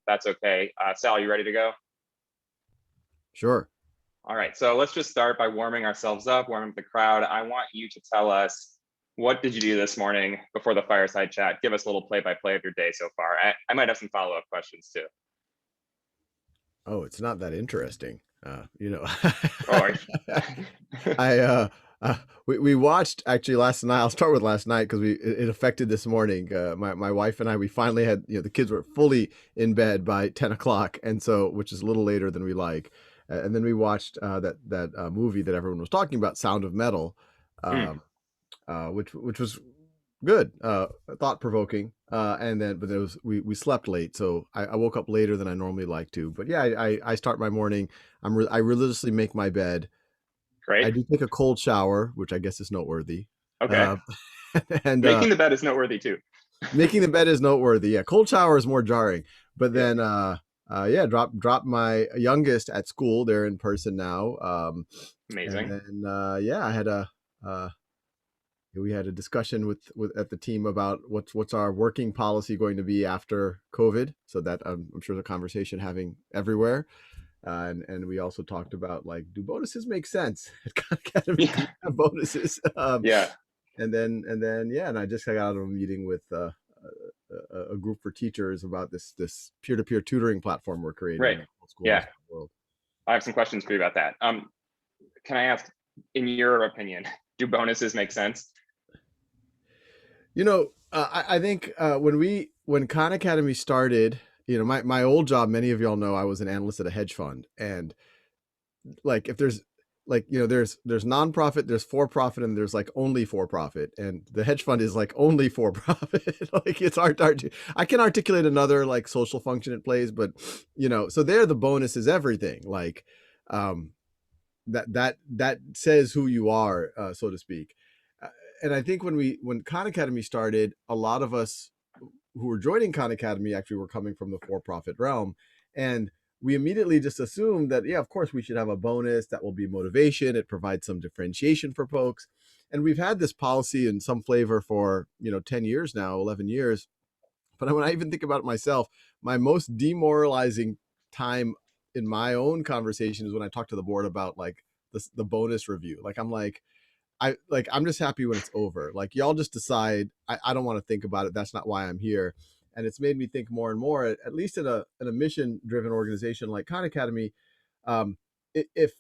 that's okay. Sal, you ready to go? Sure. All right, so let's just start by warming ourselves up, warming up the crowd. I want you to tell us, what did you do this morning before the fireside chat? Give us a little play-by-play of your day so far. I might have some follow-up questions too. Oh, it's not that interesting. Oh, I uh we watched actually last night. I'll start with last night because it affected this morning. My wife and I, we finally had, the kids were fully in bed by 10 o'clock, and so, which is a little later than we like. And then we watched that movie that everyone was talking about, Sound of Metal, mm, um, which was good, thought provoking. And then, but it was, we slept late, so I woke up later than I normally like to. But yeah, I start my morning. I religiously make my bed. I great. do take a cold shower, which I guess is noteworthy. Okay. Uh, and Making the bed is noteworthy too. making the bed is noteworthy. Yeah, cold shower is more jarring. But Yeah, then, yeah, drop my youngest at school. They're in person now. And amazing. then, yeah, uh, we had a discussion with at the team about what's our working policy going to be after COVID. So that, I'm sure the conversation having everywhere. And we also talked about, like, do bonuses make sense at Khan Academy? Do we Yeah, have bonuses? yeah, And then yeah, and I just got out of a meeting with a group for teachers about this peer-to-peer tutoring platform we're creating right. in all schools Yeah, around the world. I have some questions for you about that. Can I ask, in your opinion, do bonuses make sense? I think when Khan Academy started, my old job, many of y'all know I was an analyst at a hedge fund, and like, if there's, like, there's nonprofit, there's for profit, and there's like only for profit, and the hedge fund is like only for profit. Like, it's hard to, I can articulate another like social function it plays, but so there, the bonus is everything. Like, um that says who you are, so to speak. Uh, and I think when Khan Academy started, a lot of us who were joining Khan Academy actually were coming from the for-profit realm, and we immediately just assumed that, yeah, of course we should have a bonus that will be motivation. It provides some differentiation for folks, and we've had this policy in some flavor for 10 years now, 11 years. But when I even think about it myself, my most demoralizing time in my own conversation is when I talk to the board about, like, the bonus review. Like, I'm just happy when it's over. Like, y'all just decide. I don't want to think about it. That's not why I'm here. And it's made me think more and more, at least in a mission driven organization like Khan Academy. Um, if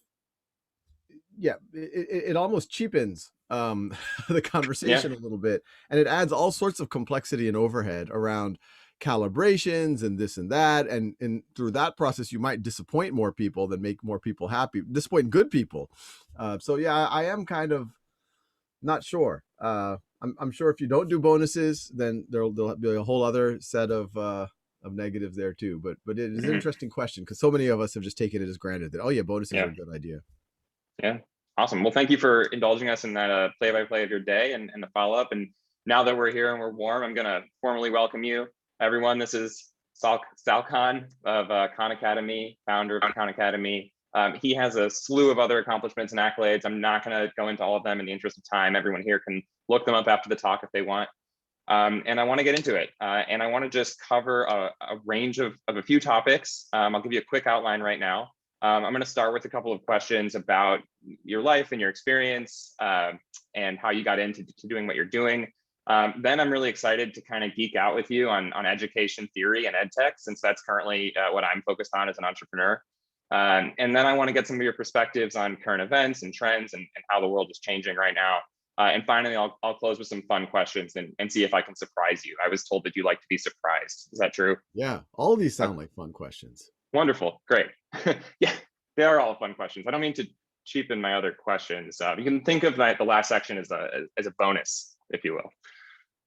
Yeah, it almost cheapens the Yeah, conversation a little bit, and it adds all sorts of complexity and overhead around calibrations and this and that, and through that process you might disappoint more people than make more people happy, disappoint good people. So yeah, I am kind of not sure. I'm sure if you don't do bonuses, then there'll be a whole other set of negatives there too. But it is an hmm, interesting question because so many of us have just taken it as granted that, oh yeah, bonuses are yeah, a good idea. yeah. Awesome. Well, thank you for indulging us in that play-by-play of your day and the follow-up. And now that we're here and we're warm, I'm going to formally welcome you, everyone. This is Sal Khan of Khan Academy, founder of the Khan Academy. He has a slew of other accomplishments and accolades. I'm not going to go into all of them in the interest of time. Everyone here can look them up after the talk if they want. And I want to get into it. And I want to just cover a range of a few topics. I'll give you a quick outline right now. I'm going to start with a couple of questions about your life and your experience, and how you got into doing what you're doing. Then I'm really excited to kind of geek out with you on education theory and ed tech, since that's currently what I'm focused on as an entrepreneur. And then I want to get some of your perspectives on current events and trends, and how the world is changing right now. And finally, I'll close with some fun questions and see if I can surprise you. I was told that you like to be surprised. Is that true? Yeah, all of these Okay, sound like fun questions. wonderful, great. Yeah, they are all fun questions. I don't mean to cheapen my other questions. You can think of the last section as a bonus, if you will.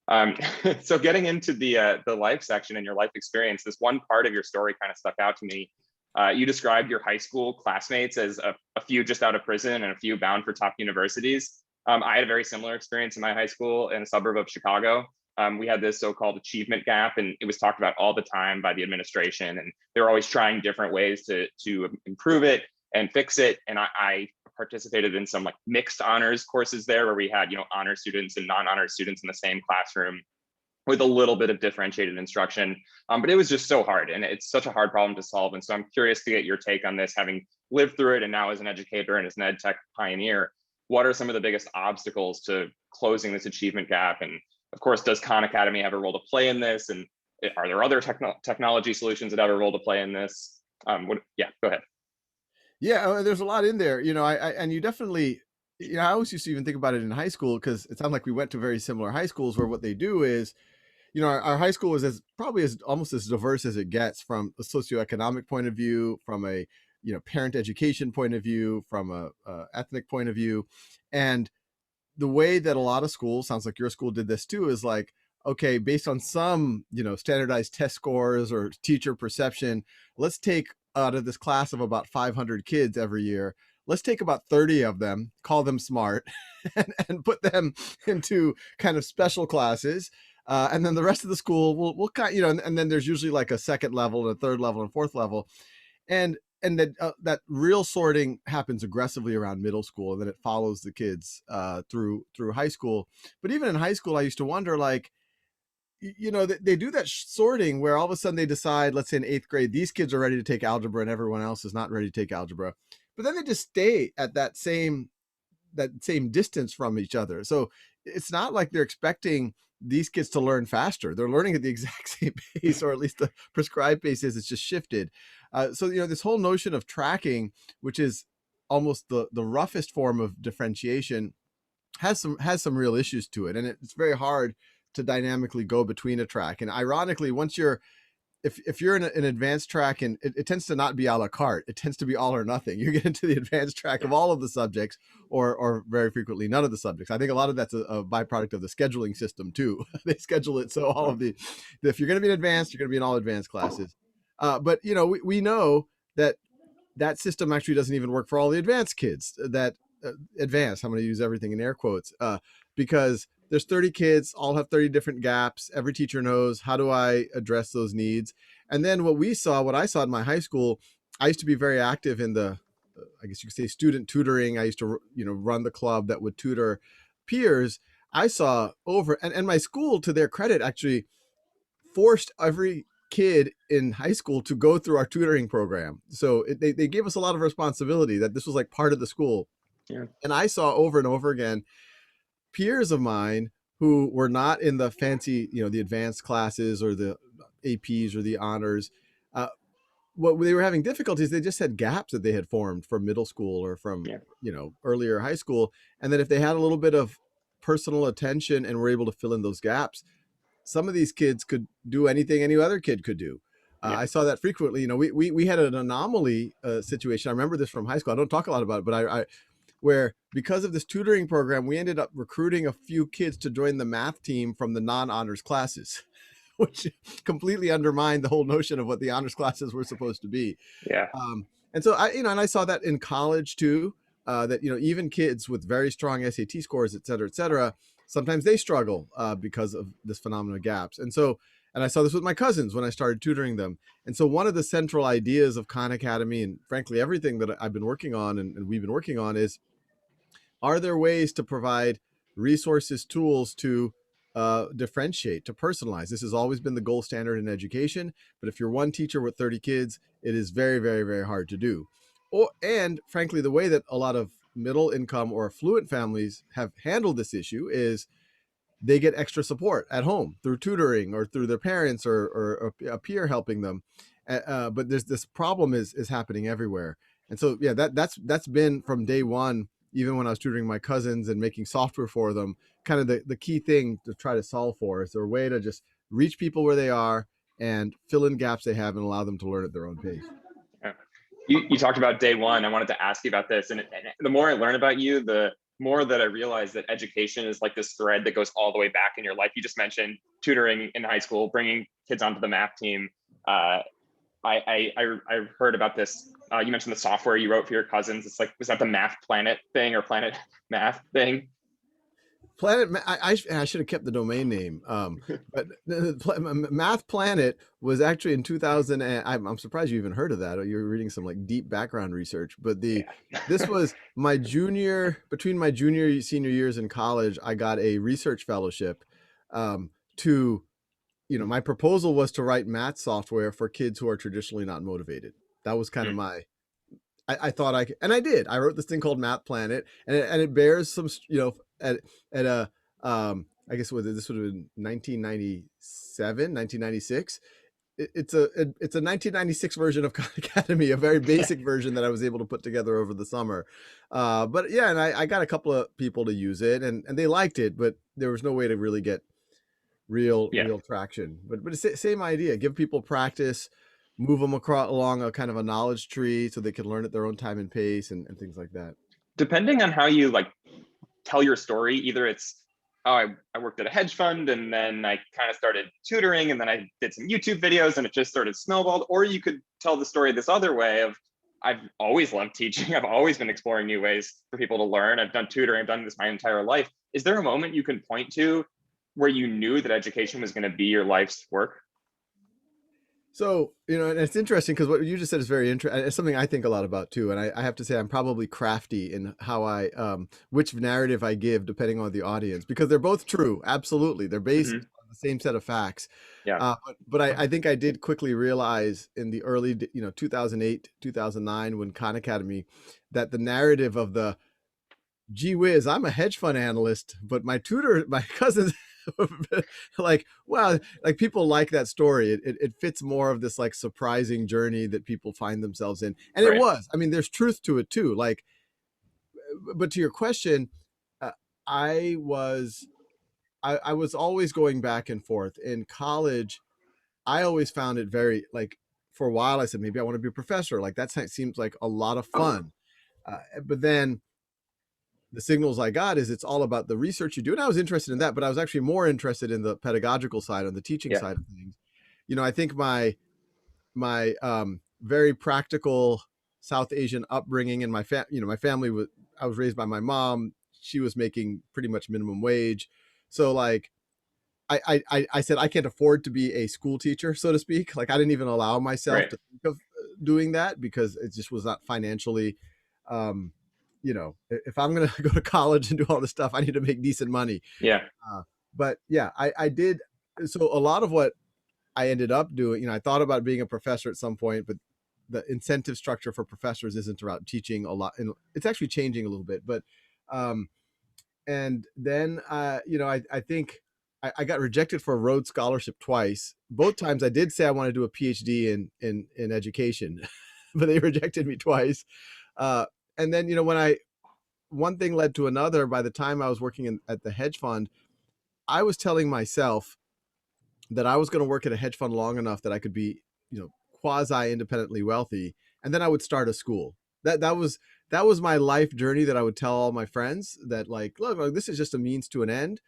Um, so getting into the life section and your life experience, this one part of your story kind of stuck out to me. You described your high school classmates as a few just out of prison and a few bound for top universities. I had a very similar experience in my high school in a suburb of Chicago. We had this so-called achievement gap, and it was talked about all the time by the administration, and they were always trying different ways to improve it and fix it. And I participated in some like mixed honors courses there, where we had honor students and non-honor students in the same classroom. with a little bit of differentiated instruction. But it was just so hard, and it's such a hard problem to solve. And so I'm curious to get your take on this, having lived through it and now as an educator and as an ed tech pioneer. What are some of the biggest obstacles to closing this achievement gap? And of course, does Khan Academy have a role to play in this? And are there other technology solutions that have a role to play in this? Yeah, go ahead. Yeah, there's a lot in there. And you definitely, I always used to even think about it in high school because it sounded like we went to very similar high schools where what they do is, our high school was probably as almost as diverse as it gets from a socioeconomic point of view, from a parent education point of view, from a ethnic point of view, and the way that a lot of schools, sounds like your school did this too, is like, okay, based on some standardized test scores or teacher perception, let's take out of this class of about 500 kids every year, let's take about 30 of them, call them smart, and put them into kind of special classes. And then the rest of the school will kind, and then there's usually like a second level and a third level and fourth level, and that real sorting happens aggressively around middle school, and then it follows the kids through high school. But even in high school, I used to wonder, like, they do that sorting where all of a sudden they decide, let's say in 8th grade, these kids are ready to take algebra and everyone else is not ready to take algebra, but then they just stay at that same distance from each other. So it's not like they're expecting these kids to learn faster. They're learning at the exact same pace, or at least the prescribed pace is. It's just shifted. So this whole notion of tracking, which is almost the roughest form of differentiation, has some real issues to it, and it's very hard to dynamically go between a track. And ironically, once you're if you're in an advanced track, and it tends to not be a la carte, it tends to be all or nothing. You get into the advanced track of all of the subjects, or very frequently none of the subjects. I think a lot of that's a byproduct of the scheduling system too. They schedule it so all of if you're going to be in advanced, you're going to be in all advanced classes. But we know that system actually doesn't even work for all the advanced kids. That advanced, I'm going to use everything in air quotes, because there's 30 kids, all have 30 different gaps. Every teacher knows, how do I address those needs? And then what I saw in my high school, I used to be very active in the, I guess you could say, student tutoring. I used to, run the club that would tutor peers. I saw and my school, to their credit, actually forced every kid in high school to go through our tutoring program. So they gave us a lot of responsibility, that this was like part of the school. Yeah. And I saw over and over again peers of mine who were not in the fancy, the advanced classes or the APs or the honors. What they were having difficulties, they just had gaps that they had formed from middle school or from, earlier high school. And then if they had a little bit of personal attention and were able to fill in those gaps, some of these kids could do anything any other kid could do. I saw that frequently. We had an anomaly situation. I remember this from high school. I don't talk a lot about it, but I where because of this tutoring program, we ended up recruiting a few kids to join the math team from the non-honors classes, which completely undermined the whole notion of what the honors classes were supposed to be. Yeah. And so and I saw that in college too, that, even kids with very strong SAT scores, et cetera, sometimes they struggle because of this phenomenon of gaps. And I saw this with my cousins when I started tutoring them. And so one of the central ideas of Khan Academy, and frankly, everything that I've been working on and we've been working on, is, are there ways to provide resources, tools to differentiate, to personalize? This has always been the gold standard in education, but if you're one teacher with 30 kids, it is very, very, very hard to do. And frankly, the way that a lot of middle income or affluent families have handled this issue is they get extra support at home through tutoring or through their parents or a peer helping them. But there's this problem is happening everywhere. And so, yeah, that's been from day one, even when I was tutoring my cousins and making software for them, kind of the key thing to try to solve for. Is there a way to just reach people where they are and fill in gaps they have and allow them to learn at their own pace? Yeah. You talked about day one. I wanted to ask you about this. And the more I learn about you, the more that I realize that education is like this thread that goes all the way back in your life. You just mentioned tutoring in high school, bringing kids onto the math team. I heard about this. You mentioned the software you wrote for your cousins. It's like, was that the Math Planet thing or Planet Math thing? I should have kept the domain name, but Math Planet was actually in 2000. And I'm surprised you even heard of that. You're reading some like deep background research. But this was between my junior senior years in college. I got a research fellowship to my proposal was to write math software for kids who are traditionally not motivated. That was kind of Mm, my, I thought I could, and I did. I wrote this thing called Math Planet, and it bears some, at a, I guess this would have been 1997, 1996. It's a 1996 version of Khan Academy, a very yeah, basic version that I was able to put together over the summer. But yeah, and I got a couple of people to use it, and they liked it, but there was no way to really get yeah. real traction. But it's same idea. Give people practice, move them across along a kind of a knowledge tree so they can learn at their own time and pace, and things like that. Depending on how you like tell your story, either it's, oh, I worked at a hedge fund and then I kind of started tutoring and then I did some YouTube videos and it just sort of snowballed, or you could tell the story this other way of, I've always loved teaching. I've always been exploring new ways for people to learn. I've done tutoring. I've done this my entire life. Is there a moment you can point to where you knew that education was going to be your life's work? So, and it's interesting because what you just said is very interesting. It's something I think a lot about too. And I have to say, I'm probably crafty in how which narrative I give depending on the audience, because they're both true. Absolutely. They're based Hmm. on the same set of facts. Yeah, But I think I did quickly realize in the early, 2008, 2009, when Khan Academy, that the narrative of the gee whiz, I'm a hedge fund analyst, but my cousins, like, wow, like people like that story. It fits more of this like surprising journey that people find themselves in. And it right. was, I mean, there's truth to it too. Like, but to your question, uh, I was, I was always going back and forth in college. I always found it very like, for a while I said, maybe I want to be a professor. Like that seems like a lot of fun. But then the signals I got is it's all about the research you do. And I was interested in that, but I was actually more interested in the pedagogical side, on the teaching Yeah, side of things. I think my very practical South Asian upbringing, and my family was, I was raised by my mom. She was making pretty much minimum wage. So like I said I can't afford to be a school teacher, so to speak. Like I didn't even allow myself right. to think of doing that because it just was not financially. Um, if I'm gonna go to college and do all this stuff, I need to make decent money. Yeah, Uh, but yeah, I did. So a lot of what I ended up doing, I thought about being a professor at some point, but the incentive structure for professors isn't about teaching a lot, and it's actually changing a little bit. But um, and then I think I got rejected for a Rhodes Scholarship twice. Both times I did say I want to do a PhD in education, but they rejected me twice. And then when I one thing led to another. By the time I was working at the hedge fund, I was telling myself that I was going to work at a hedge fund long enough that I could be, quasi independently wealthy, and then I would start a school. That was my life journey that I would tell all my friends that like, look, this is just a means to an end.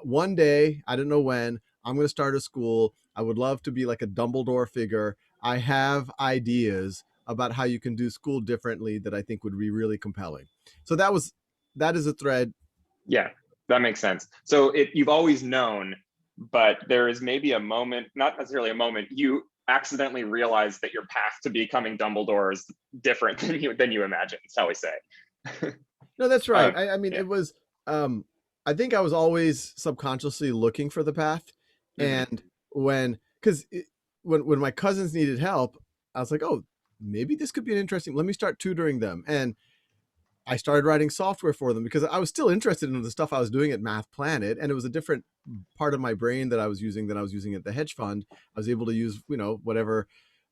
One day, I don't know when, I'm going to start a school. I would love to be like a Dumbledore figure. I have ideas about how you can do school differently that I think would be really compelling. So that is a thread. yeah, that makes sense. So you've always known, but there is maybe a moment, not necessarily a moment, you accidentally realize that your path to becoming Dumbledore is different than you imagined, shall we say. No, that's right. um, I mean, yeah. it was. I think I was always subconsciously looking for the path, Hmm. and because when my cousins needed help, I was like, oh, maybe this could be an interesting. Let me start tutoring them, and I started writing software for them because I was still interested in the stuff I was doing at Math Planet, and it was a different part of my brain that I was using than I was using at the hedge fund. I was able to use whatever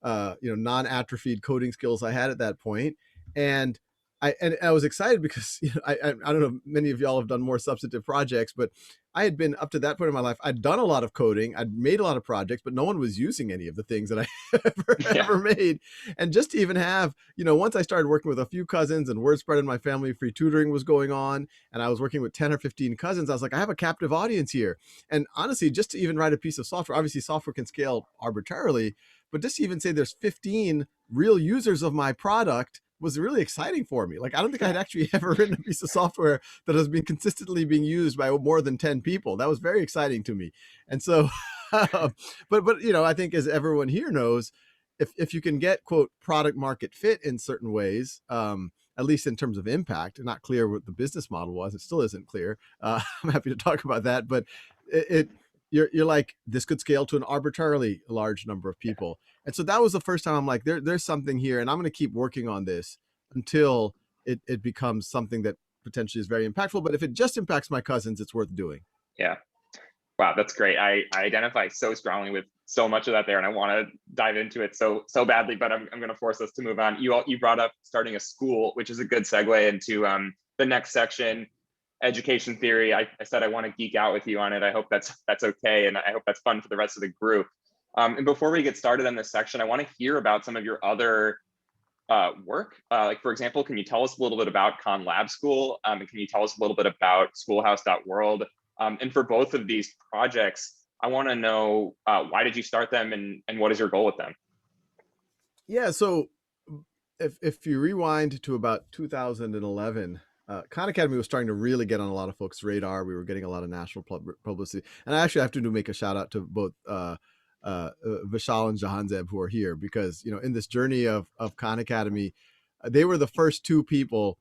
non-atrophied coding skills I had at that point, and I was excited because I don't know, many of y'all have done more substantive projects, but I had been up to that point in my life. I'd done a lot of coding, I'd made a lot of projects, but no one was using any of the things that I Yeah. ever made. And just to even have, once I started working with a few cousins and word spread in my family, free tutoring was going on, and I was working with 10 or 15 cousins, I was like, I have a captive audience here. And honestly, just to even write a piece of software, obviously software can scale arbitrarily, but just to even say there's 15 real users of my product was really exciting for me. Like I don't think I had actually ever written a piece of software that has been consistently being used by more than 10 people. That was very exciting to me. And so but I think, as everyone here knows, if you can get quote product market fit in certain ways, at least in terms of impact, not clear what the business model was, it still isn't clear. I'm happy to talk about that, but it you're like, this could scale to an arbitrarily large number of people. And so that was the first time I'm like, there's something here, and I'm going to keep working on this until it becomes something that potentially is very impactful. But if it just impacts my cousins, it's worth doing. Yeah. Wow, that's great. I identify so strongly with so much of that there, and I want to dive into it so badly, but I'm going to force us to move on. You brought up starting a school, which is a good segue into the next section, education theory. I said I want to geek out with you on it. I hope that's okay, and I hope that's fun for the rest of the group. And before we get started on this section, I want to hear about some of your other work. Like, for example, can you tell us a little bit about Khan Lab School? And can you tell us a little bit about schoolhouse.world? And for both of these projects, I want to know why did you start them, and what is your goal with them? Yeah, so if you rewind to about 2011, Khan Academy was starting to really get on a lot of folks' radar. We were getting a lot of national publicity, and I actually have to make a shout out to both Vishal and Jahanzeb, who are here, because in this journey of Khan Academy, they were the first two people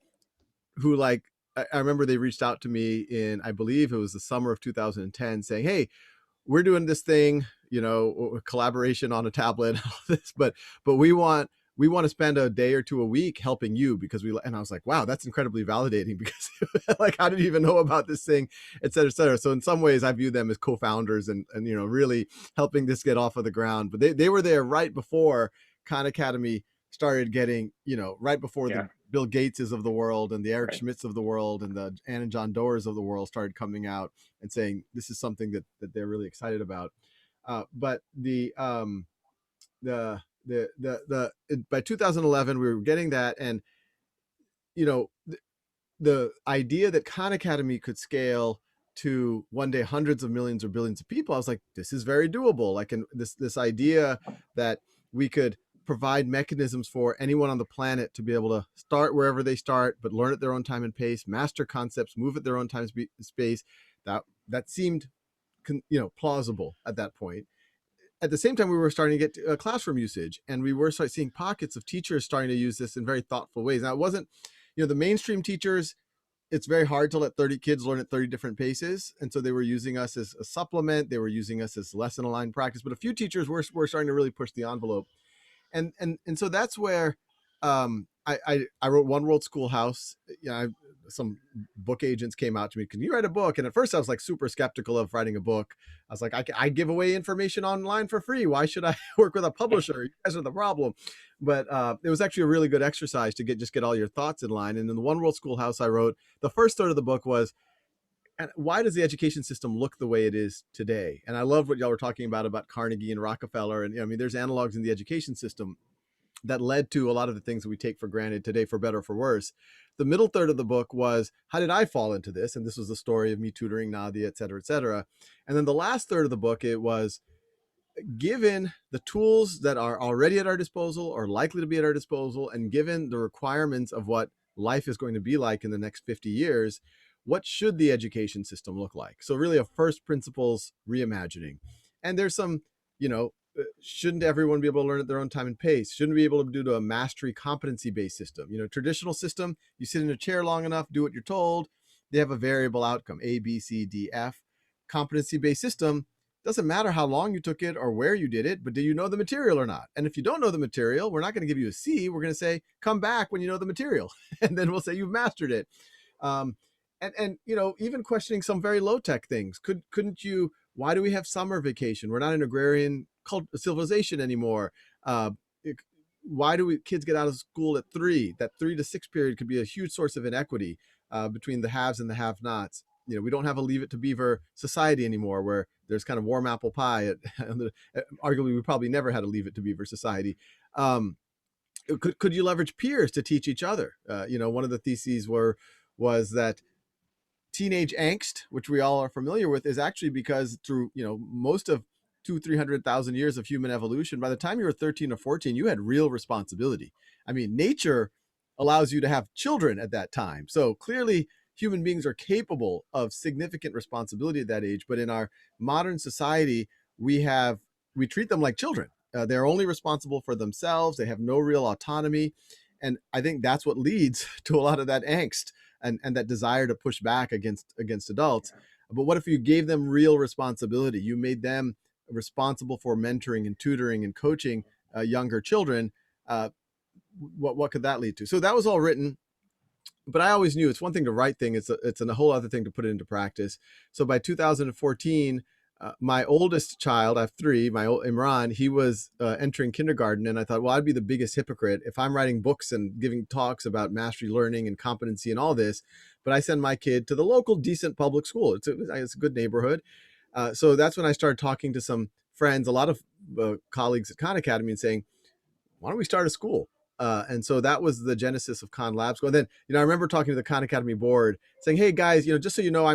who, like, I remember they reached out to me in, I believe it was the summer of 2010, saying, "Hey, we're doing this thing, collaboration on a tablet, all this, but we want to spend a day or two a week helping you because we." And I was like, wow, that's incredibly validating, because like, how did you even know about this thing, et cetera, et cetera. So in some ways, I view them as co-founders and really helping this get off of the ground. But they were there right before Khan Academy started getting, right before Yeah, the Bill Gateses of the world and the Eric right. Schmidts of the world and the Ann and John Doers of the world started coming out and saying this is something that they're really excited about. But by 2011 we were getting that, and you know the idea that Khan Academy could scale to one day hundreds of millions or billions of people, I was like, this is very doable. Like, and this idea that we could provide mechanisms for anyone on the planet to be able to start wherever they start, but learn at their own time and pace, master concepts, move at their own time space. That seemed plausible at that point. At the same time, we were starting to get classroom usage, and we were seeing pockets of teachers starting to use this in very thoughtful ways. Now, it wasn't, the mainstream teachers, it's very hard to let 30 kids learn at 30 different paces. And so they were using us as a supplement. They were using us as lesson aligned practice. But a few teachers were starting to really push the envelope. And so that's where I wrote One World Schoolhouse. Some book agents came out to me, can you write a book? And at first I was like super skeptical of writing a book. I was like, I give away information online for free. Why should I work with a publisher? You guys are the problem. But it was actually a really good exercise to get all your thoughts in line. And in the One World Schoolhouse, I wrote, the first third of the book was, and why does the education system look the way it is today? And I love what y'all were talking about Carnegie and Rockefeller. And there's analogs in the education system that led to a lot of the things that we take for granted today, for better or for worse. The middle third of the book was, how did I fall into this? And this was the story of me tutoring Nadia, et cetera, et cetera. And then the last third of the book, it was, given the tools that are already at our disposal or likely to be at our disposal, and given the requirements of what life is going to be like in the next 50 years, what should the education system look like? So really a first principles reimagining. And there's some, shouldn't everyone be able to learn at their own time and pace? Shouldn't we be able to do to a mastery competency-based system? Traditional system, you sit in a chair long enough, do what you're told. They have a variable outcome, A, B, C, D, F. Competency-based system, doesn't matter how long you took it or where you did it, but do you know the material or not? And if you don't know the material, we're not going to give you a C. We're going to say, come back when you know the material. And then we'll say you've mastered it. And even questioning some very low-tech things. Couldn't you, why do we have summer vacation? We're not an agrarian civilization anymore. Why do kids get out of school at 3? That 3 to 6 period could be a huge source of inequity between the haves and the have-nots. We don't have a Leave It to Beaver society anymore, where there's kind of warm apple pie. Arguably, we probably never had a Leave It to Beaver society. Could you leverage peers to teach each other? One of the theses was that teenage angst, which we all are familiar with, is actually because through most of 200,000-300,000 years of human evolution, by the time you were 13 or 14, you had real responsibility. I mean, nature allows you to have children at that time. So clearly human beings are capable of significant responsibility at that age. But in our modern society, we treat them like children. They're only responsible for themselves. They have no real autonomy. And I think that's what leads to a lot of that angst and that desire to push back against adults. But what if you gave them real responsibility? You made them responsible for mentoring and tutoring and coaching younger children. Uh, what could that lead to? So that was all written, but I always knew it's one thing to write things, it's a whole other thing to put it into practice. So by 2014, my oldest child, I have three, my old Imran, he was entering kindergarten, and I thought, well, I'd be the biggest hypocrite if I'm writing books and giving talks about mastery learning and competency and all this, but I send my kid to the local decent public school. It's a good neighborhood. So that's when I started talking to some friends, a lot of colleagues at Khan Academy, and saying, why don't we start a school? And so that was the genesis of Khan Lab School. And then, I remember talking to the Khan Academy board saying, hey guys, just so you know,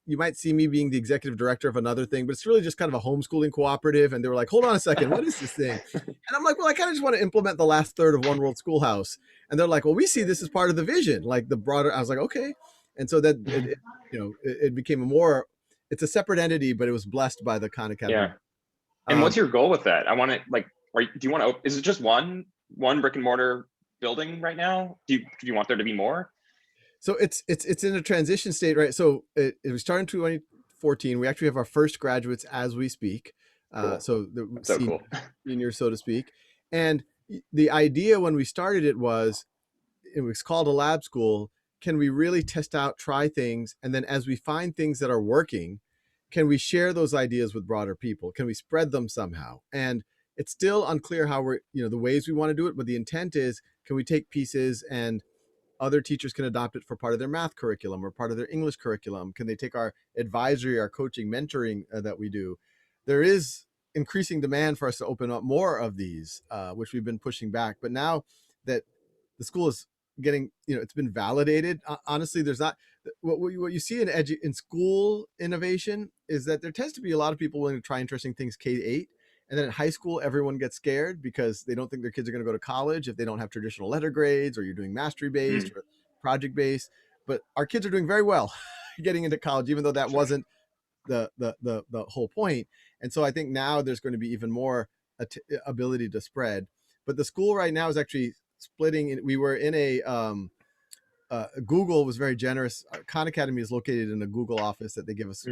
you might see me being the executive director of another thing, but it's really just kind of a homeschooling cooperative. And they were like, hold on a second, what is this thing? And I'm like, well, I kind of just want to implement the last third of One World Schoolhouse. And they're like, well, we see this as part of the vision, like the broader. I was like, okay. And so that it became it's a separate entity, but it was blessed by the Khan Academy. Yeah. And what's your goal with that? I want to do you want to, is it just one brick and mortar building right now? Do you want there to be more? So it's in a transition state, right? So it was started in 2014. We actually have our first graduates as we speak. Cool. So cool. Seniors, so to speak. And the idea when we started it was called a lab school. Can we really test out, try things? And then as we find things that are working, can we share those ideas with broader people? Can we spread them somehow? And it's still unclear how we're, the ways we want to do it, but the intent is, can we take pieces and other teachers can adopt it for part of their math curriculum or part of their English curriculum? Can they take our advisory, our coaching, mentoring that we do? There is increasing demand for us to open up more of these, which we've been pushing back. But now that the school is getting, it's been validated, honestly, there's not, what you see in school innovation is that there tends to be a lot of people willing to try interesting things K-8. And then at high school, everyone gets scared because they don't think their kids are going to go to college if they don't have traditional letter grades, or you're doing mastery based or project based. But our kids are doing very well getting into college, even though that wasn't the whole point. And so I think now there's going to be even more ability to spread. But the school right now is actually splitting. We were in a Google was very generous. Khan Academy is located in a Google office that they give us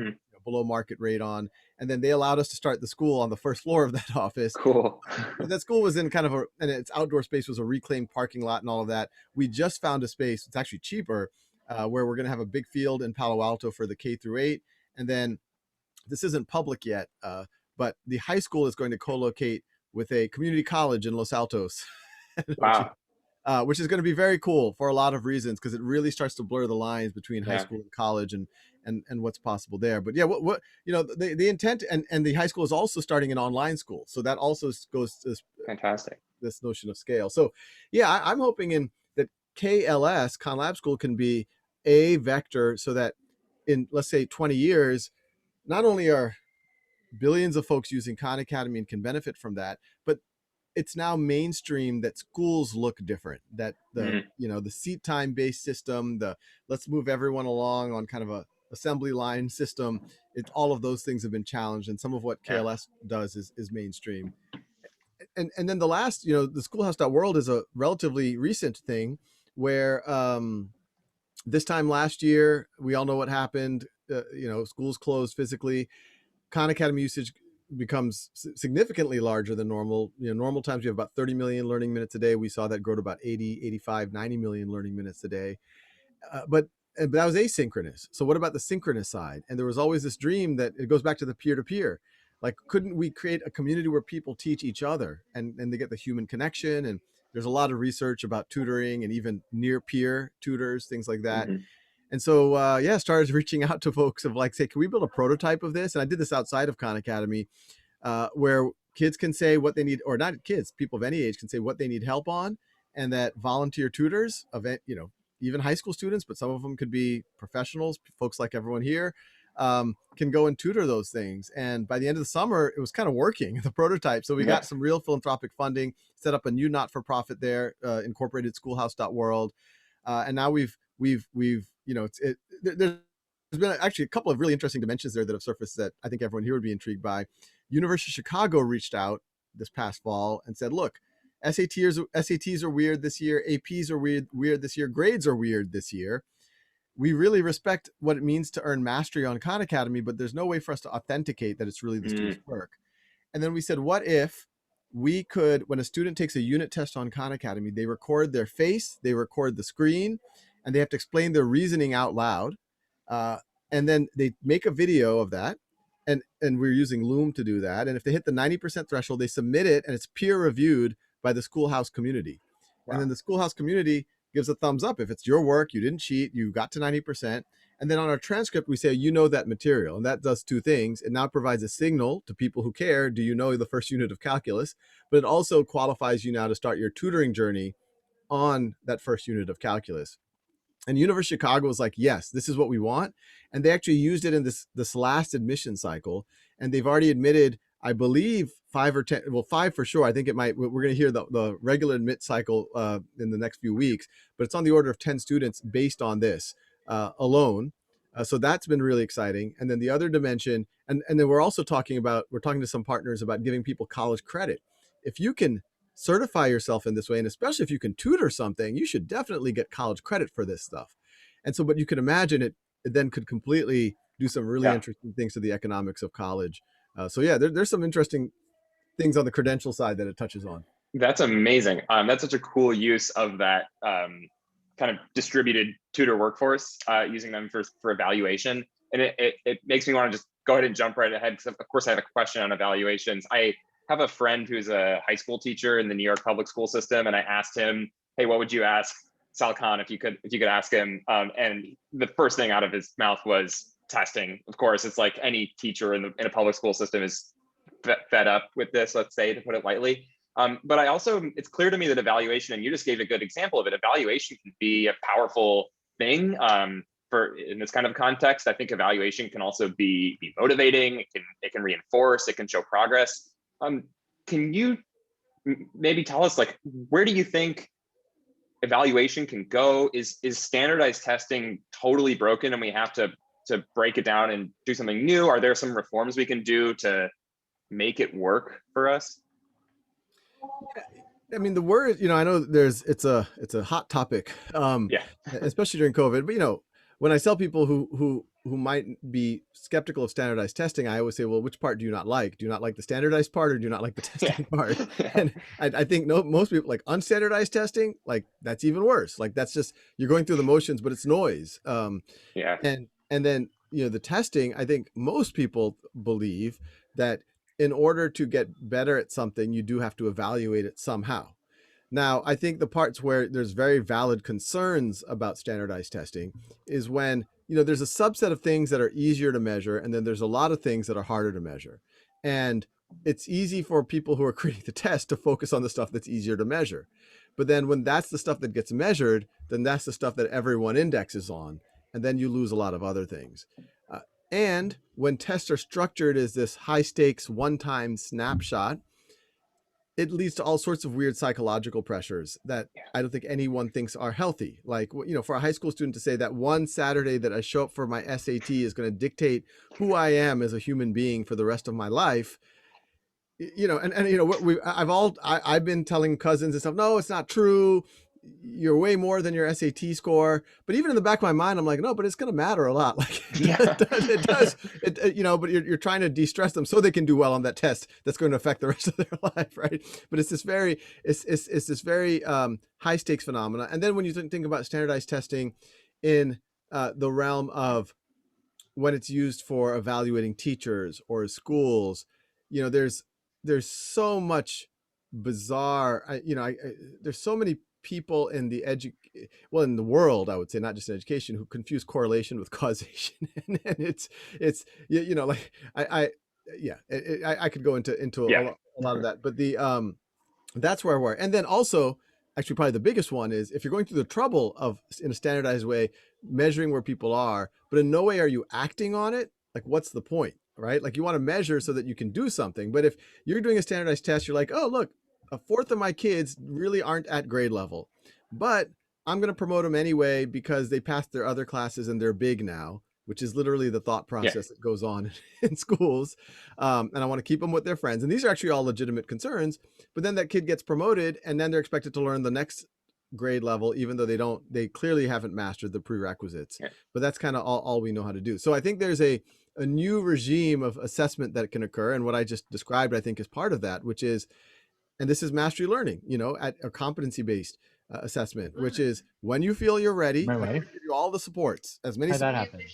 below market rate on. And then they allowed us to start the school on the first floor of that office. Cool. That school was in kind of and its outdoor space was a reclaimed parking lot and all of that. We just found a space, it's actually cheaper, where we're going to have a big field in Palo Alto for the K-8. And then this isn't public yet, but the high school is going to co-locate with a community college in Los Altos. Wow. Which is going to be very cool for a lot of reasons, because it really starts to blur the lines between high school and college and what's possible there. But yeah, what the intent, and the high school is also starting an online school, so that also goes to fantastic, this notion of scale. So yeah, I'm hoping that KLS, Khan Lab School, can be a vector so that in, let's say, 20 years, not only are billions of folks using Khan Academy and can benefit from that, but it's now mainstream that schools look different, that the the seat time based system, the let's move everyone along on kind of a assembly line system, all of those things have been challenged, and some of what KLS does is mainstream. And then the last, the schoolhouse.world is a relatively recent thing where this time last year, we all know what happened. Schools closed physically. Khan Academy usage becomes significantly larger than normal. Normal times we have about 30 million learning minutes a day. We saw that grow to about 80, 85, 90 million learning minutes a day. But that was asynchronous. So what about the synchronous side? And there was always this dream that it goes back to the peer-to-peer. Like, couldn't we create a community where people teach each other and they get the human connection? And there's a lot of research about tutoring and even near peer tutors, things like that. And so, started reaching out to folks of like, say, can we build a prototype of this? And I did this outside of Khan Academy, where kids can say what they need, or not kids, people of any age can say what they need help on, and that volunteer tutors of, even high school students, but some of them could be professionals, folks like everyone here, can go and tutor those things. And by the end of the summer, it was kind of working, the prototype. So we got some real philanthropic funding, set up a new not-for-profit there, incorporated schoolhouse.world. And now we've there's been actually a couple of really interesting dimensions there that have surfaced that I think everyone here would be intrigued by. University of Chicago reached out this past fall and said, look, SATs are weird this year. APs are weird this year. Grades are weird this year. we really respect what it means to earn mastery on Khan Academy, but there's no way for us to authenticate that it's really the student's Mm, work. And then we said, what if we could, when a student takes a unit test on Khan Academy, they record their face, they record the screen, and they have to explain their reasoning out loud. Uh, and then they make a video of that. And we're using Loom to do that. And if they hit the 90% threshold, they submit it and it's peer reviewed by the schoolhouse community. And wow. then the schoolhouse community gives a thumbs up. If it's your work, you didn't cheat, you got to 90%. And then on our transcript, we say, you know that material. And that does two things. It now provides a signal to people who care. Do you know the first unit of calculus? But it also qualifies you now to start your tutoring journey on that first unit of calculus. And University of Chicago was like, yes, this is what we want. And they actually used it in this last admission cycle. And they've already admitted, I believe, 5 or 10, well, 5 for sure. I think it might, we're going to hear the regular admit cycle in the next few weeks, but it's on the order of 10 students based on this alone. So that's been really exciting. And then the other dimension, and then we're talking to some partners about giving people college credit. If you can certify yourself in this way, and especially if you can tutor something, you should definitely get college credit for this stuff. And so, but you can imagine it then could completely do some really Yeah. interesting things to the economics of college. So yeah, there's some interesting things on the credential side that it touches on. That's amazing. That's such a cool use of that kind of distributed tutor workforce, using them for evaluation. And it makes me want to just go ahead and jump right ahead, because of course I have a question on evaluations. I have a friend who's a high school teacher in the New York public school system, and I asked him, hey, what would you ask Sal Khan if you could ask him? And the first thing out of his mouth was testing. Of course, it's like any teacher in a public school system is fed up with this, let's say, to put it lightly. But it's clear to me that evaluation, and you just gave a good example of it, evaluation can be a powerful thing for in this kind of context. I think evaluation can also be motivating. It can reinforce, it can show progress. Can you maybe tell us, like, where do you think evaluation can go? Is standardized testing totally broken and we have to break it down and do something new? Are there some reforms we can do to make it work for us? I mean, the word, I know it's a hot topic, Yeah. especially during COVID. But when I tell people who might be skeptical of standardized testing, I always say, well, which part do you not like? Do you not like the standardized part, or do you not like the Yeah. testing part? And I think most people like unstandardized testing, like that's even worse. Like that's just, you're going through the motions, but it's noise. Yeah. And then, the testing, I think most people believe that in order to get better at something, you do have to evaluate it somehow. Now, I think the parts where there's very valid concerns about standardized testing is when, there's a subset of things that are easier to measure, and then there's a lot of things that are harder to measure. And it's easy for people who are creating the test to focus on the stuff that's easier to measure. But then when that's the stuff that gets measured, then that's the stuff that everyone indexes on. And then you lose a lot of other things. And when tests are structured as this high stakes one-time snapshot, it leads to all sorts of weird psychological pressures that I don't think anyone thinks are healthy. Like, for a high school student to say that one Saturday that I show up for my SAT is going to dictate who I am as a human being for the rest of my life. I've been telling cousins and stuff, no, it's not true. You're way more than your SAT score. But even in the back of my mind, I'm like, no, but it's going to matter a lot. Like it does, but you're trying to de-stress them so they can do well on that test. That's going to affect the rest of their life. Right. But it's this very high stakes phenomena. And then when you think about standardized testing in the realm of when it's used for evaluating teachers or schools, there's so much bizarre, there's so many people in in the world, I would say, not just in education, who confuse correlation with causation. And it's like I could go into Yeah. a lot of that, but that's where we're. And then also, actually, probably the biggest one is if you're going through the trouble of, in a standardized way, measuring where people are, but in no way are you acting on it, like what's the point, right? Like you want to measure so that you can do something. But if you're doing a standardized test, you're like, oh, look, a fourth of my kids really aren't at grade level, but I'm going to promote them anyway because they passed their other classes and they're big now, which is literally the thought Yeah. process that goes on in schools. And I want to keep them with their friends. And these are actually all legitimate concerns. But then that kid gets promoted and then they're expected to learn the next grade level, even though they clearly haven't mastered the prerequisites. Yeah. But that's kind of all we know how to do. So I think there's a new regime of assessment that can occur. And what I just described, I think, is part of that, which is, and this is mastery learning, at a competency based assessment, which is when you feel you're ready, Am I we're ready? going to give you all the supports, as many How'd that supports happen?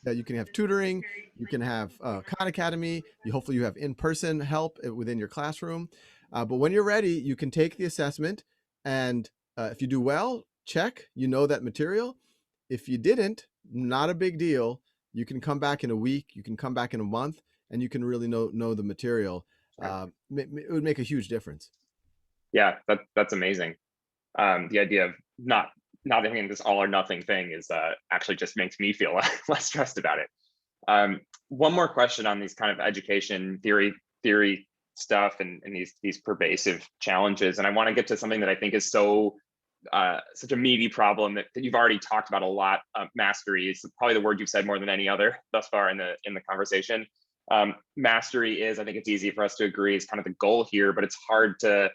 that you can have tutoring, you can have Khan Academy, hopefully you have in-person help within your classroom. But when you're ready, you can take the assessment, and if you do well, check, that material. If you didn't, not a big deal. You can come back in a week, you can come back in a month, and you can really know the material. It would make a huge difference. Yeah, that's amazing. The idea of not having this all or nothing thing is actually just makes me feel less stressed about it. One more question on these kind of education theory stuff and these pervasive challenges, and I want to get to something that I think is such a meaty problem that you've already talked about a lot. Mastery is probably the word you've said more than any other thus far in the conversation. Mastery is, I think it's easy for us to agree, is kind of the goal here, but it's hard to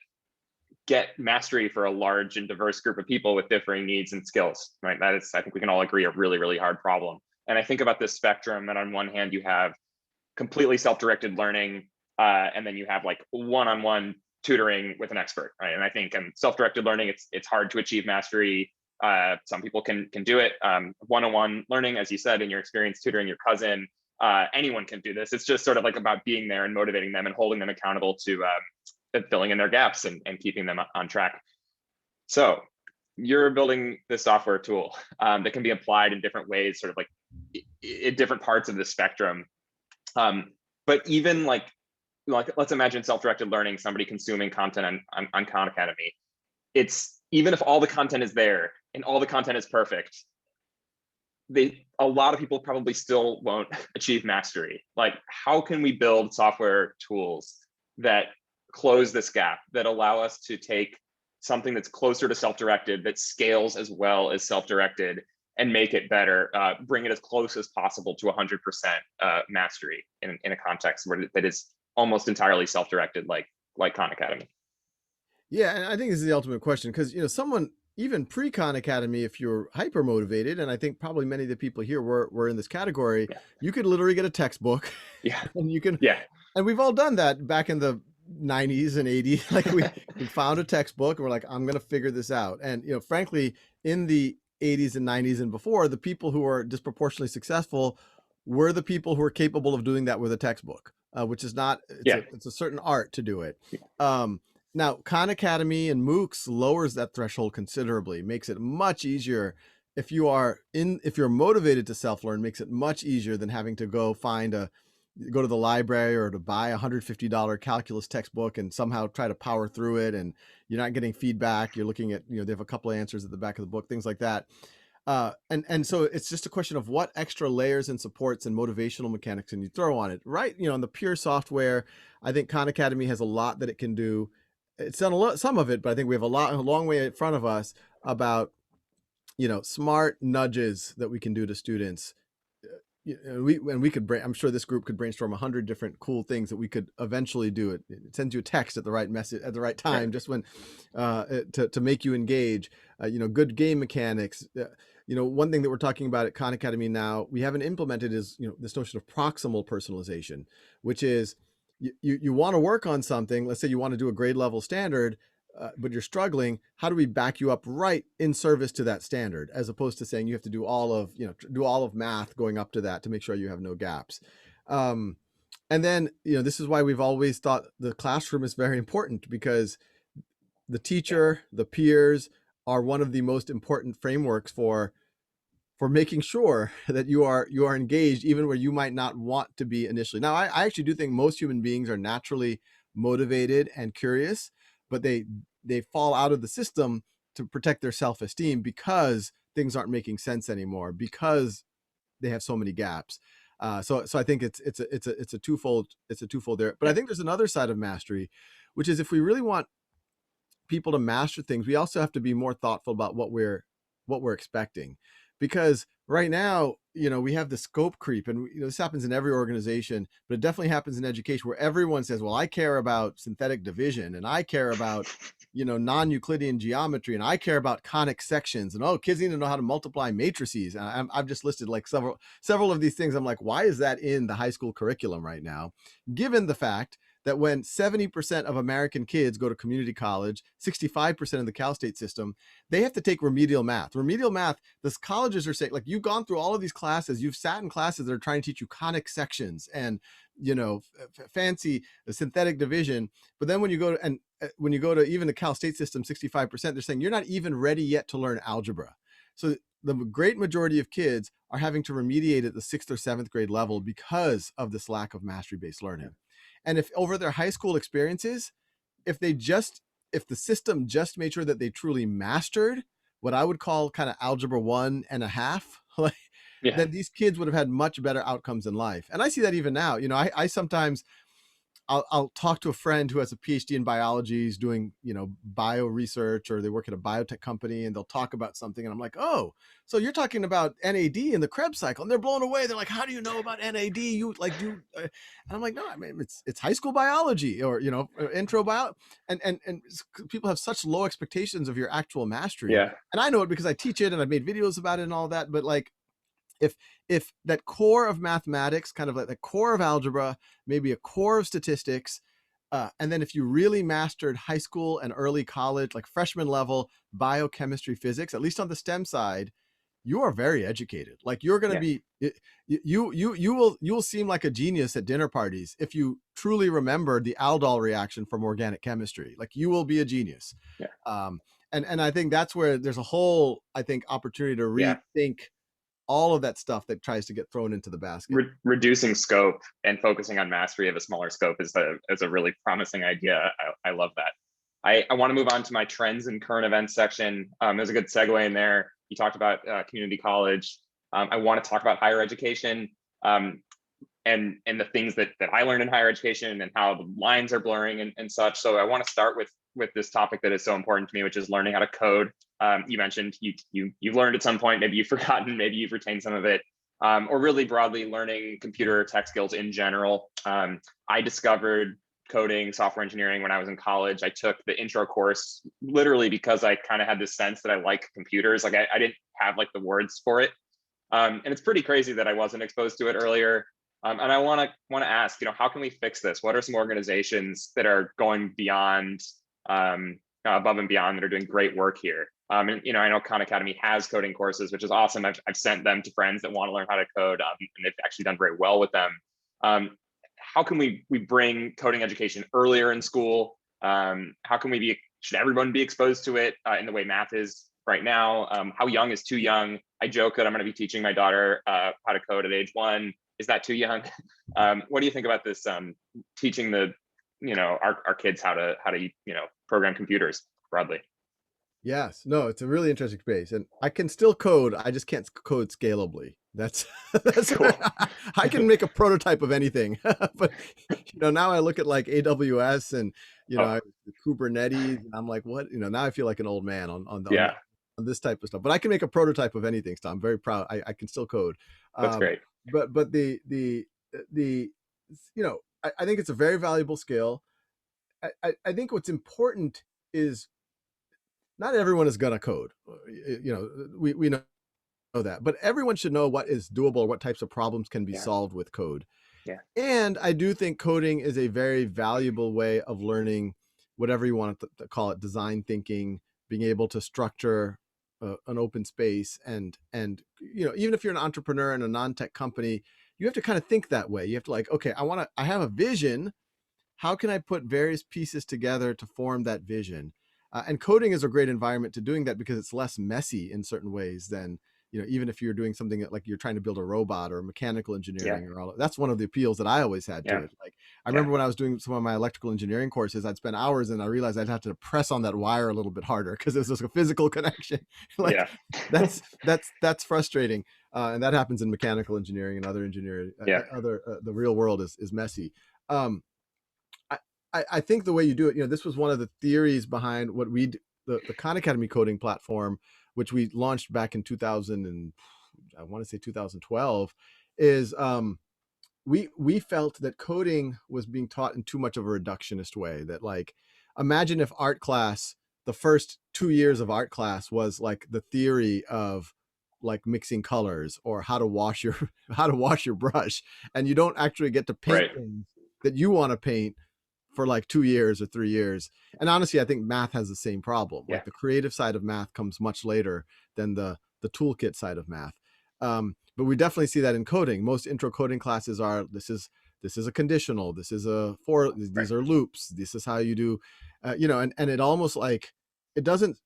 get mastery for a large and diverse group of people with differing needs and skills, right? That is, I think we can all agree, a really, really hard problem. And I think about this spectrum, and on one hand, you have completely self-directed learning, and then you have like one-on-one tutoring with an expert, right? And I think self-directed learning, it's hard to achieve mastery. Some people can do it. One-on-one learning, as you said, in your experience tutoring your cousin, anyone can do this. It's just sort of like about being there and motivating them and holding them accountable to filling in their gaps and keeping them on track. So you're building this software tool that can be applied in different ways, sort of like in different parts of the spectrum. But even like let's imagine self-directed learning, somebody consuming content on Khan Academy. It's even if all the content is there and all the content is perfect, a lot of people probably still won't achieve mastery. Like, how can we build software tools that close this gap, that allow us to take something that's closer to self-directed, that scales as well as self-directed, and make it better, bring it as close as possible to 100% mastery in a context that is almost entirely self-directed, like Khan Academy? Yeah, and I think this is the ultimate question, because someone even pre-Khan Academy, if you're hyper motivated, and I think probably many of the people here were in this category, you could literally get a textbook. Yeah. And you can, yeah. And we've all done that back in the 90s and 80s. Like we found a textbook and we're like, I'm going to figure this out. And, frankly, in the 80s and 90s and before, the people who are disproportionately successful were the people who are capable of doing that with a textbook, which is not, it's a certain art to do it. Now, Khan Academy and MOOCs lowers that threshold considerably, makes it much easier. If you're motivated to self-learn, makes it much easier than having to go to the library or to buy a $150 calculus textbook and somehow try to power through it, and you're not getting feedback. You're looking at, they have a couple of answers at the back of the book, things like that. And so it's just a question of what extra layers and supports and motivational mechanics can you throw on it, right? In the pure software, I think Khan Academy has a lot that it can do. It's done some of it, but I think we have a long way in front of us about, smart nudges that we can do to students. I'm sure this group could brainstorm 100 different cool things that we could eventually do. It sends you a text at the right message at the right time, just when to make you engage. Good game mechanics. One thing that we're talking about at Khan Academy now, we haven't implemented, is this notion of proximal personalization, which is you want to work on something. Let's say you want to do a grade level standard, but you're struggling. How do we back you up right in service to that standard, as opposed to saying you have to do all of math going up to that to make sure you have no gaps. And then, this is why we've always thought the classroom is very important, because the teacher, the peers are one of the most important frameworks for making sure that you are engaged, even where you might not want to be initially. Now, I actually do think most human beings are naturally motivated and curious, but they fall out of the system to protect their self-esteem because things aren't making sense anymore, because they have so many gaps. So I think it's a twofold there. But I think there's another side of mastery, which is if we really want people to master things, we also have to be more thoughtful about what we're expecting. because right now, we have the scope creep, and this happens in every organization, but it definitely happens in education, where everyone says, well, I care about synthetic division, and I care about non-Euclidean geometry, and I care about conic sections, and kids need to know how to multiply matrices. And I've just listed like several of these things. I'm like, why is that in the high school curriculum right now, given the fact that when 70% of American kids go to community college, 65% in the Cal State system, they have to take remedial math. Remedial math, the colleges are saying, like, you've gone through all of these classes, you've sat in classes that are trying to teach you conic sections and fancy synthetic division, but then when you go to even the Cal State system, 65%, they're saying you're not even ready yet to learn algebra. So the great majority of kids are having to remediate at the 6th or 7th grade level because of this lack of mastery-based learning. And if over their high school experiences, if the system just made sure that they truly mastered what I would call kind of algebra 1.5, like, then these kids would have had much better outcomes in life. And I see that even now. I sometimes I'll talk to a friend who has a PhD in biology, is doing, bio research, or they work at a biotech company, and they'll talk about something. And I'm like, oh, so you're talking about NAD in the Krebs cycle. And they're blown away. They're like, how do you know about NAD? You like do, and I'm like, no, I mean, it's high school biology, or, intro bio. And people have such low expectations of your actual mastery. Yeah. And I know it because I teach it and I've made videos about it and all that. But like, if that core of mathematics, kind of like the core of algebra, maybe a core of statistics, and then if you really mastered high school and early college, like freshman level biochemistry, physics, at least on the STEM side, you are very educated. Like, you're going to be, you will seem like a genius at dinner parties if you truly remembered the aldol reaction from organic chemistry. Like, you will be a genius. And I think that's where there's a whole, I think, opportunity to rethink all of that stuff that tries to get thrown into the basket. Reducing scope and focusing on mastery of a smaller scope is a really promising idea. I love that. I want to move on to my trends and current events section. There's a good segue in there. You talked about community college. I want to talk about higher education, and the things that I learned in higher education, and how the lines are blurring and such. So I want to start with this topic that is so important to me, which is learning how to code. You mentioned you've learned at some point, maybe you've forgotten, maybe you've retained some of it, or really broadly learning computer tech skills in general. I discovered coding, software engineering when I was in college. I took the intro course literally because I kind of had this sense that I like computers. Like, I didn't have like the words for it. And it's pretty crazy that I wasn't exposed to it earlier. And I want to ask, how can we fix this? What are some organizations that are going beyond, above and beyond, that are doing great work here? And I know Khan Academy has coding courses, which is awesome. I've sent them to friends that want to learn how to code, and they've actually done very well with them. How can we bring coding education earlier in school? How can should everyone be exposed to it in the way math is right now? How young is too young? I joke that I'm going to be teaching my daughter how to code at age 1. Is that too young? What do you think about this? Teaching our kids how to program computers broadly. Yes, no, it's a really interesting space, and I can still code. I just can't code scalably. That's Cool. I can make a prototype of anything, but now I look at like AWS and Kubernetes, and I'm like, what? Now I feel like an old man on this type of stuff. But I can make a prototype of anything, so I'm very proud. I can still code. That's great. But the I think it's a very valuable skill. I think what's important is not everyone is gonna code. We know that, but everyone should know what is doable, what types of problems can be solved with code. And I do think coding is a very valuable way of learning whatever you want to call it, design thinking, being able to structure an open space, and even if you're an entrepreneur in a non-tech company, you have to kind of think that way. You have to like, okay, I have a vision. How can I put various pieces together to form that vision? And coding is a great environment to doing that because it's less messy in certain ways than, even if you're doing something like you're trying to build a robot or mechanical engineering or all. That's one of the appeals that I always had to it. Like, I remember when I was doing some of my electrical engineering courses, I'd spend hours and I realized I'd have to press on that wire a little bit harder because it was just a physical connection. That's frustrating. And that happens in mechanical engineering and other engineering. The real world is messy. I think the way you do it, this was one of the theories behind what the Khan Academy coding platform which we launched back in 2000 and I want to say 2012, is we felt that coding was being taught in too much of a reductionist way. That like, imagine if art class, the first 2 years of art class was like the theory of like mixing colors or how to wash your how to wash your brush, and you don't actually get to paint Right. things that you want to paint for like 2 years or 3 years. And honestly, I think math has the same problem. Yeah. Like the creative side of math comes much later than the toolkit side of math. But we definitely see that in coding. Most intro coding classes are this is a conditional, this is a for, Right. these are loops, this is how you do, and it almost like it doesn't.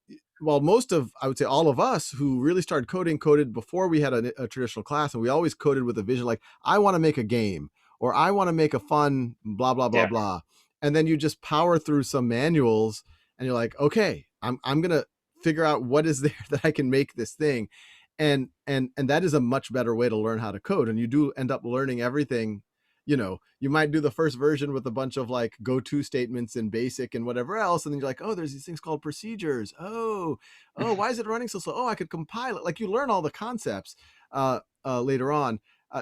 Well, most of, I would say all of us who really started coding coded before we had a traditional class, and we always coded with a vision like, I want to make a game, or I want to make a fun blah blah blah Yeah. blah. And then you just power through some manuals and you're like, okay, I'm gonna figure out what is there that I can make this thing. And that is a much better way to learn how to code. And you do end up learning everything. You might do the first version with a bunch of like go-to statements in basic and whatever else, and then you're like, oh, there's these things called procedures. Oh, why is it running so slow? Oh, I could compile it. Like, you learn all the concepts later on.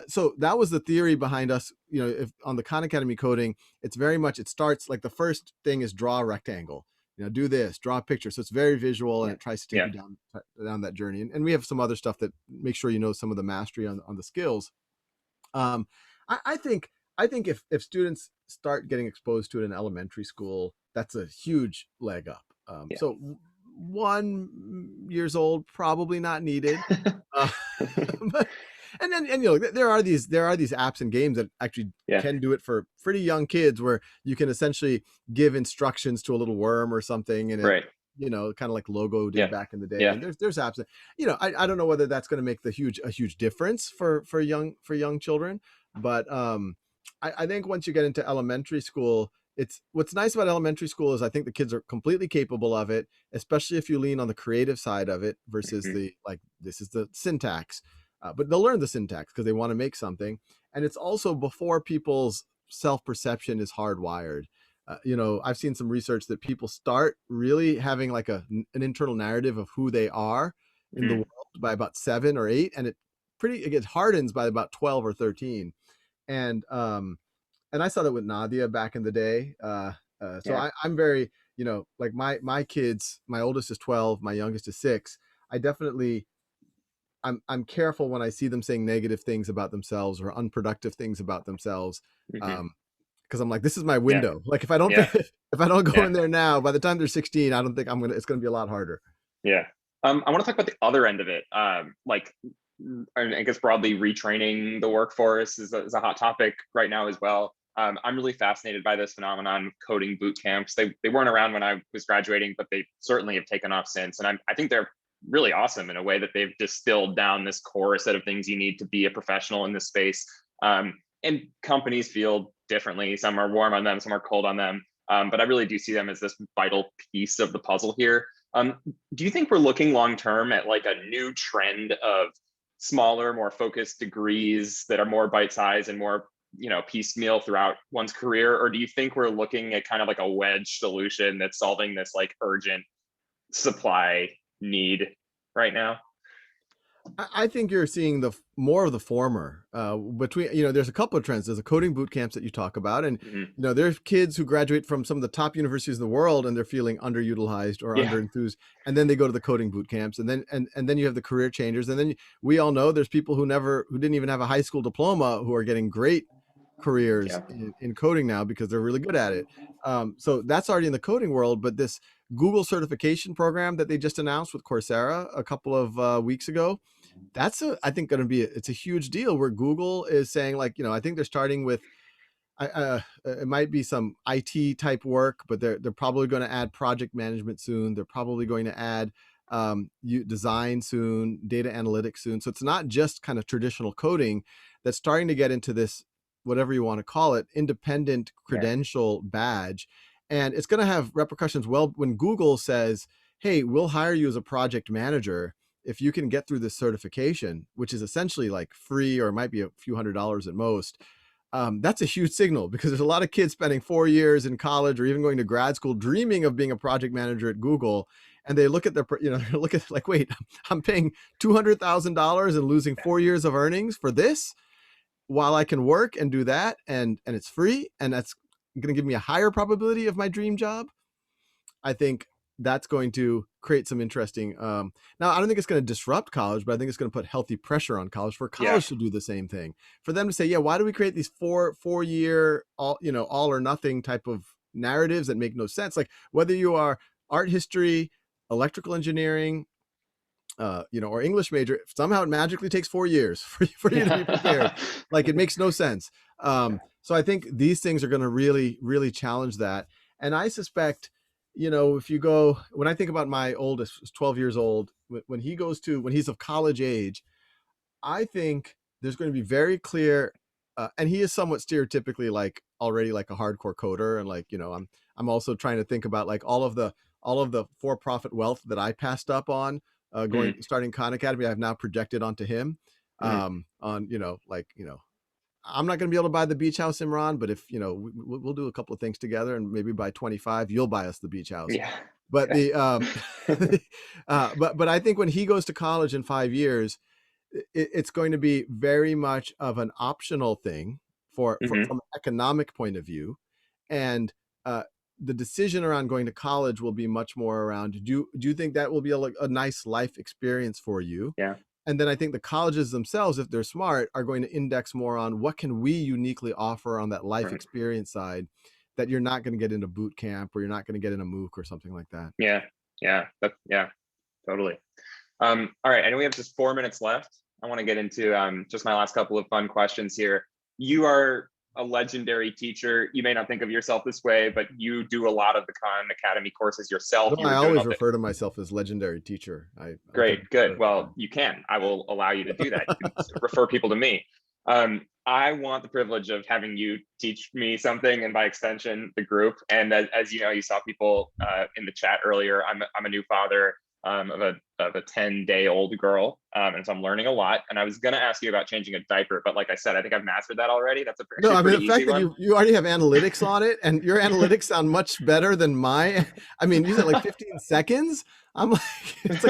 So that was the theory behind us. If on the Khan Academy coding, it's very much, it starts like the first thing is draw a rectangle, do this, draw a picture. So it's very visual, and Yeah. it tries to take Yeah. you down that journey. And we have some other stuff that makes sure you know some of the mastery on the skills. Um, I think if students start getting exposed to it in elementary school, that's a huge leg up. Yeah. So 1 years old, probably not needed. Uh, but, and then there are these apps and games that actually Yeah. can do it for pretty young kids, where you can essentially give instructions to a little worm or something, and it Right. kind of like Logo did Yeah. back in the day. Yeah. And there's apps that, I don't know whether that's going to make a huge difference for young children, but I think once you get into elementary school, it's what's nice about elementary school is I think the kids are completely capable of it, especially if you lean on the creative side of it versus Mhm. the like, this is the syntax. But they'll learn the syntax because they want to make something. And it's also before people's self-perception is hardwired. I've seen some research that people start really having like an internal narrative of who they are in the Mhm. world by about 7 or 8, and it gets hardens by about 12 or 13. And I saw that with Nadia back in the day. So Yeah. I'm very, like my kids, my oldest is 12, my youngest is 6. I definitely, I'm careful when I see them saying negative things about themselves or unproductive things about themselves. Mhm. Because I'm like, this is my Yeah. window. Like, if I don't Yeah. if I don't go Yeah. in there now, by the time they're 16, I don't think it's gonna be a lot harder. Yeah. I want to talk about the other end of it. Like, I guess broadly, retraining the workforce is a hot topic right now as well. I'm really fascinated by this phenomenon of coding boot camps. They weren't around when I was graduating, but they certainly have taken off since. And I think they're really awesome in a way that they've distilled down this core set of things you need to be a professional in this space. And companies feel differently. Some are warm on them, some are cold on them. But I really do see them as this vital piece of the puzzle here. Do you think we're looking long term at like a new trend of smaller, more focused degrees that are more bite sized and more, piecemeal throughout one's career? Or do you think we're looking at kind of like a wedge solution that's solving this like urgent supply need right now? I think you're seeing more of the former. Between, there's a couple of trends. There's a coding boot camps that you talk about, and Hmm. there's kids who graduate from some of the top universities in the world, and they're feeling underutilized or Yeah. underenthused, and then they go to the coding boot camps, and then you have the career changers, and then we all know there's people who didn't even have a high school diploma who are getting great careers Yeah. in coding now because they're really good at it. So that's already in the coding world, but this Google certification program that they just announced with Coursera a couple of weeks ago, that's I think going to be it's a huge deal, where Google is saying, like, I think they're starting with it might be some IT type work, but they're probably going to add project management soon. They're probably going to add design soon, data analytics soon. So it's not just kind of traditional coding that's starting to get into this, whatever you want to call it, independent Yeah. credential badge. And it's going to have repercussions. Well, when Google says, hey, we'll hire you as a project manager if you can get through this certification, which is essentially like free, or it might be a few $100s at most. That's a huge signal, because there's a lot of kids spending 4 years in college or even going to grad school dreaming of being a project manager at Google. and they look at their, you know, they look at like, wait, I'm paying $200,000 and losing 4 years of earnings for this, while I can work and do that, and it's free, and that's going to give me a higher probability of my dream job. I think that's going to create some interesting. Now, I don't think it's going to disrupt college, but I think it's going to put healthy pressure on college for college to do the same thing. For them to say, yeah, why do we create these four-year all or nothing type of narratives that make no sense? Like whether you are art history, electrical engineering, or English major, somehow it magically takes 4 years for you to be prepared. Like it makes no sense. So I think these things are going to really, really challenge that. And I suspect, if you go, when I think about my oldest, who's 12 years old, when he's of college age, I think there's going to be very clear, and he is somewhat stereotypically like already like a hardcore coder, and like I'm also trying to think about like all of the for-profit wealth that I passed up on starting Khan Academy. I've now projected onto him. I'm not going to be able to buy the beach house, Imran, but if we'll do a couple of things together, and maybe by 25 you'll buy us the beach house. Yeah. But but I think when he goes to college in 5 years, it's going to be very much of an optional thing from an economic point of view, and the decision around going to college will be much more around, do you think that will be a nice life experience for you? Yeah. And then I think the colleges themselves, if they're smart, are going to index more on what can we uniquely offer on that life experience side that you're not going to get in a boot camp, or you're not going to get in a MOOC or something like that. Yeah. Totally. All right, I know we have just 4 minutes left. I want to get into just my last couple of fun questions here. You are a legendary teacher. You may not think of yourself this way, but you do a lot of the Khan Academy courses yourself. I always refer to myself as legendary teacher. Great, good. Well, you can. I will allow you to do that. You can refer people to me. I want the privilege of having you teach me something, and by extension, the group. And as you know, you saw people in the chat earlier. I'm a new father of a 10-day-old girl, and so I'm learning a lot. And I was going to ask you about changing a diaper, but like I said, I think I've mastered that already. That's the fact that you already have analytics on it, and your analytics sound much better than mine. I mean, you said like 15 seconds. I'm like, it's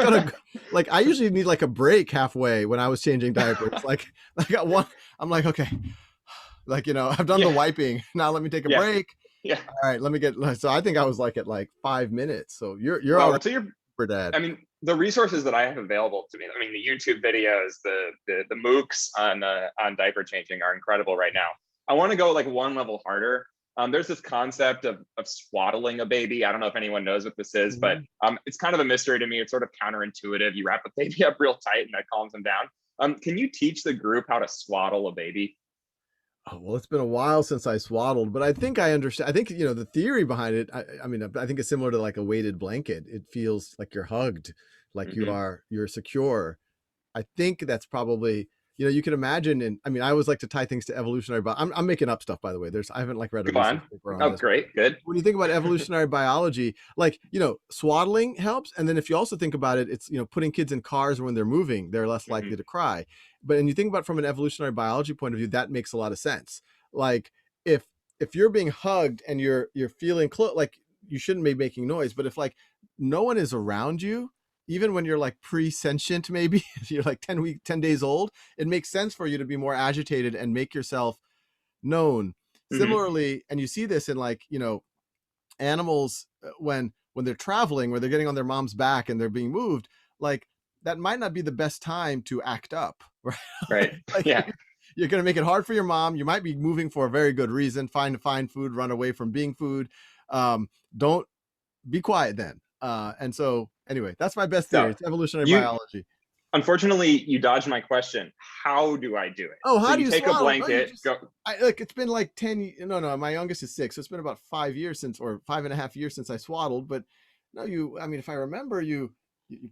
like I usually need like a break halfway when I was changing diapers. Like I got one. I'm like, okay, like I've done the wiping. Now let me take a break. Yeah. All right, let me get. So I think I was like at like 5 minutes. So you're all right. So you're for dad. I mean, the resources that I have available to me, I mean, the YouTube videos, the MOOCs on diaper changing are incredible right now. I want to go like one level harder. There's this concept of swaddling a baby. I don't know if anyone knows what this is, but it's kind of a mystery to me. It's sort of counterintuitive. You wrap a baby up real tight and that calms them down. Can you teach the group how to swaddle a baby? Oh, well, it's been a while since I swaddled, but I think I understand. I think, the theory behind it, I mean, I think it's similar to like a weighted blanket. It feels like you're hugged, like you're secure. I think that's probably, you can imagine. And I mean, I always like to tie things to evolutionary, but I'm making up stuff, by the way. I haven't like read a research paper on this. Great. Good. When you think about evolutionary biology, like, swaddling helps. And then if you also think about it, it's, putting kids in cars when they're moving, they're less likely to cry. But when you think about it from an evolutionary biology point of view, that makes a lot of sense. Like if you're being hugged and you're feeling close, like you shouldn't be making noise. But if like no one is around you, even when you're like pre-sentient, maybe you're like 10 days old, it makes sense for you to be more agitated and make yourself known. Similarly, and you see this in like, animals when they're traveling, where they're getting on their mom's back and they're being moved, like that might not be the best time to act up, right? Right. Like, yeah. You're going to make it hard for your mom. You might be moving for a very good reason, find food, run away from being food. Don't be quiet then. And so anyway, that's my best theory. It's evolutionary biology. Unfortunately, you dodged my question. How do I do it? Oh, how do you take swaddle? A blanket? It's been like 10. No, my youngest is 6. So it's been about 5 years or 5.5 years since I swaddled. But no, I mean, if I remember, you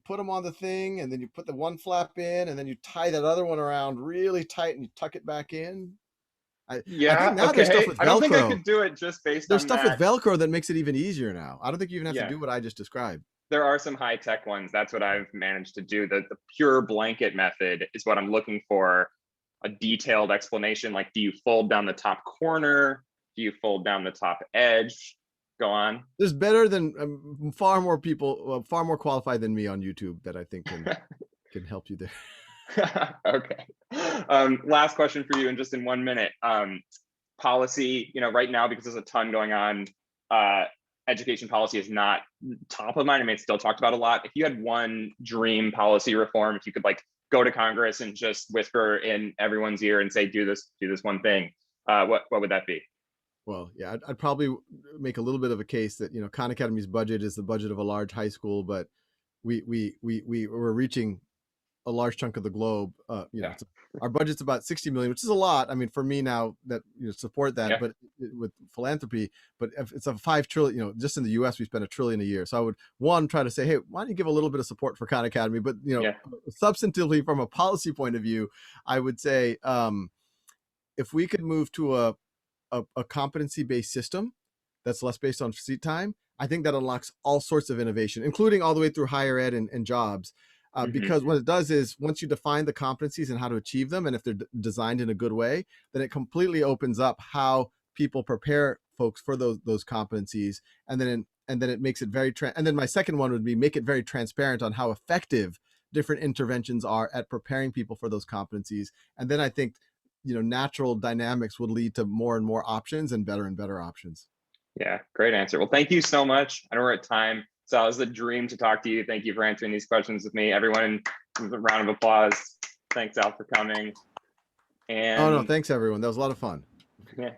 put them on the thing, and then you put the one flap in, and then you tie that other one around really tight, and you tuck it back in. I think now there's stuff with Velcro. I don't think I could do it just based on that. There's stuff with Velcro that makes it even easier now. I don't think you even have to do what I just described. There are some high-tech ones. That's what I've managed to do. The pure blanket method is what I'm looking for. A detailed explanation, like, do you fold down the top corner? Do you fold down the top edge? go on. There's better than far more people, far more qualified than me on YouTube that I think can help you there. Okay. Last question for you, and just in 1 minute. Policy, right now, because there's a ton going on, education policy is not top of mind. I mean, it's still talked about a lot. If you had one dream policy reform, if you could like go to Congress and just whisper in everyone's ear and say, do this one thing, what would that be? Well, yeah, I'd probably make a little bit of a case that Khan Academy's budget is the budget of a large high school, but we're reaching a large chunk of the globe. Yeah. Our budget's about 60 million, which is a lot. I mean, for me now that support that, Yeah. but with philanthropy, but if it's a 5 trillion, just in the US, we spend $1 trillion a year. So I would try to say, hey, why don't you give a little bit of support for Khan Academy? But Yeah. substantively from a policy point of view, I would say if we could move to a competency-based system that's less based on seat time, I think that unlocks all sorts of innovation, including all the way through higher ed and jobs. Because what it does is once you define the competencies and how to achieve them, and if they're designed in a good way, then it completely opens up how people prepare folks for those competencies, and then it makes it very and then my second one would be make it very transparent on how effective different interventions are at preparing people for those competencies. And then I think natural dynamics would lead to more and more options and better options. Yeah, great answer. Well, thank you so much. I know we're at time, so it was a dream to talk to you. Thank you for answering these questions with me. Everyone, a round of applause. Thanks, Al, for coming. And oh no, thanks everyone. That was a lot of fun. yeah.